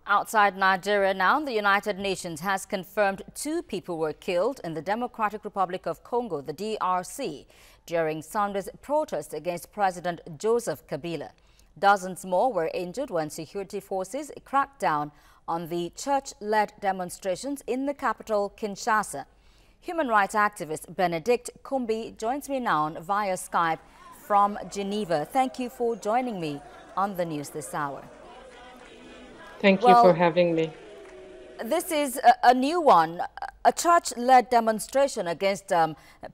Outside Nigeria now, the United Nations has confirmed 2 people were killed in the Democratic Republic of Congo, the DRC, during Sunday's protest against President Joseph Kabila. Dozens more were injured when security forces cracked down on the church-led demonstrations in the capital, Kinshasa. Human rights activist Benedicte Kumbi joins me now via Skype from Geneva. Thank you for joining me on the news this hour. Thank you for having me. This is a new one, a church-led demonstration against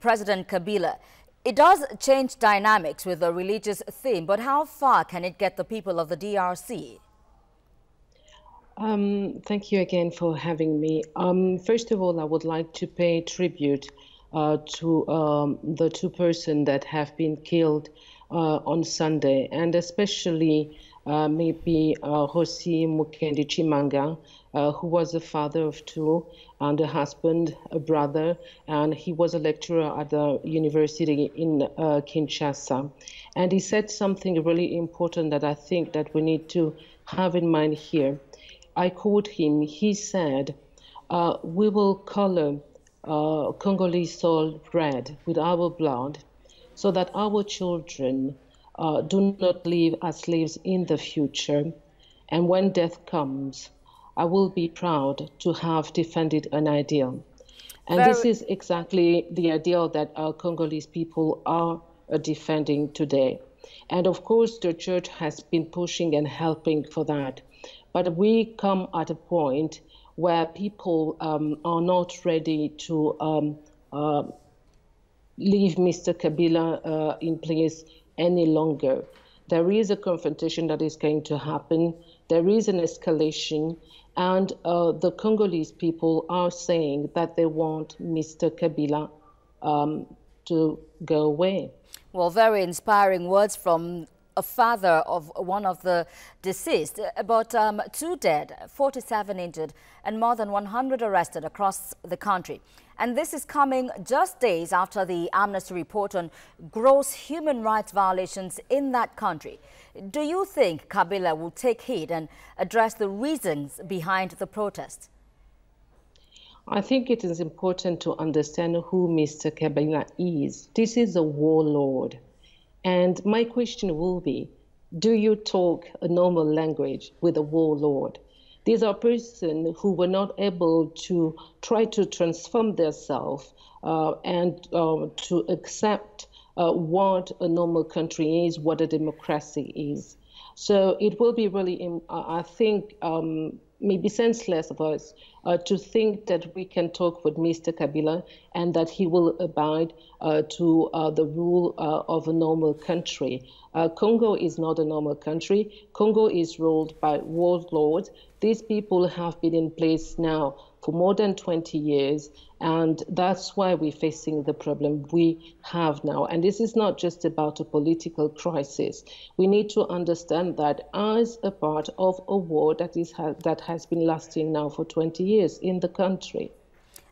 President Kabila. It does change dynamics with a religious theme, but how far can it get the people of the DRC? Thank you again for having me. First of all, I would like to pay tribute to the 2 persons that have been killed on Sunday, and especially maybe Hosi Mukendi Chimanga, who was a father of 2 and a husband, a brother, and he was a lecturer at the university in Kinshasa. And he said something really important that I think that we need to have in mind here. I quote him. He said, "We will color Congolese soil red with our blood so that our children do not live as slaves in the future. And when death comes, I will be proud to have defended an ideal." And this is exactly the ideal that our Congolese people are defending today. And of course, the church has been pushing and helping for that. But we come at a point where people are not ready to leave Mr. Kabila in place any longer. There is a confrontation that is going to happen. There is an escalation, and the Congolese people are saying that they want Mr. Kabila to go away. Well, very inspiring words from a father of one of the deceased. About 2 dead, 47 injured, and more than 100 arrested across the country. And this is coming just days after the Amnesty report on gross human rights violations in that country. Do you think Kabila will take heed and address the reasons behind the protest? I think it is important to understand who Mr. Kabila is. This is a warlord. And my question will be, do you talk a normal language with a warlord? These are persons who were not able to try to transform themselves and to accept what a normal country is, what a democracy is. So it will be really, I think, maybe senseless of us to think that we can talk with Mr. Kabila and that he will abide to the rule of a normal country. Congo is not a normal country. Congo is ruled by warlords. These people have been in place now for more than 20 years, and that's why we're facing the problem we have now. And this is not just about a political crisis. We need to understand that as a part of a war that has been lasting now for 20 years in the country.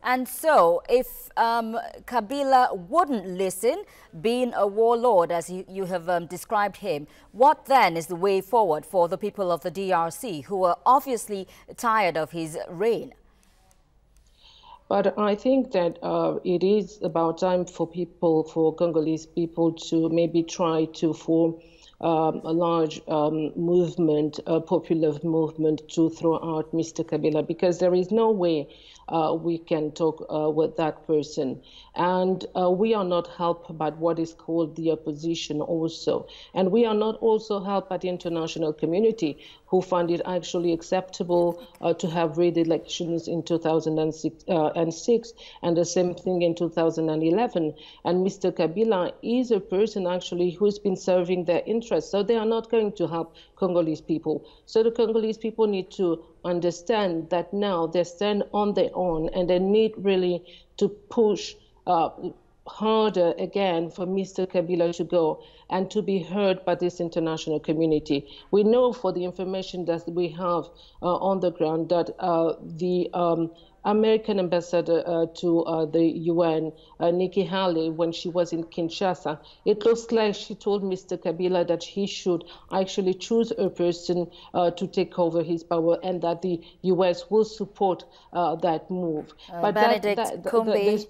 And so, if Kabila wouldn't listen, being a warlord, as you have described him, what then is the way forward for the people of the DRC, who are obviously tired of his reign? But I think that it is about time for Congolese people to maybe try to form a large movement, a popular movement to throw out Mr. Kabila, because there is no way we can talk with that person. And we are not helped by what is called the opposition also. And we are not also helped by the international community, who find it actually acceptable to have read elections in 2006 and the same thing in 2011. And Mr. Kabila is a person actually who's been serving their interests. So they are not going to help Congolese people. So the Congolese people need to understand that now they stand on their own, and they need really to push harder again for Mr. Kabila to go and to be heard by this international community. We know for the information that we have on the ground that the American ambassador to the UN, Nikki Haley, when she was in Kinshasa, it looks like she told Mr. Kabila that he should actually choose a person to take over his power, and that the US will support that move. But Benedicte Kumbi. this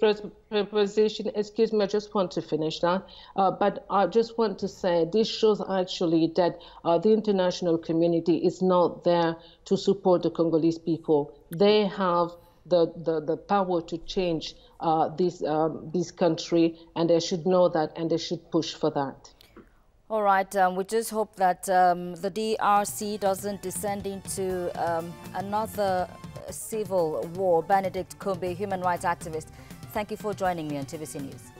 proposition, excuse me, I just want to finish now, but I just want to say this shows actually that the international community is not there to support the Congolese people. They have the power to change this country, and they should know that, and they should push for that. All right, we just hope that the DRC doesn't descend into another civil war. Benedicte Kumbi, human rights activist, thank you for joining me on TVC News.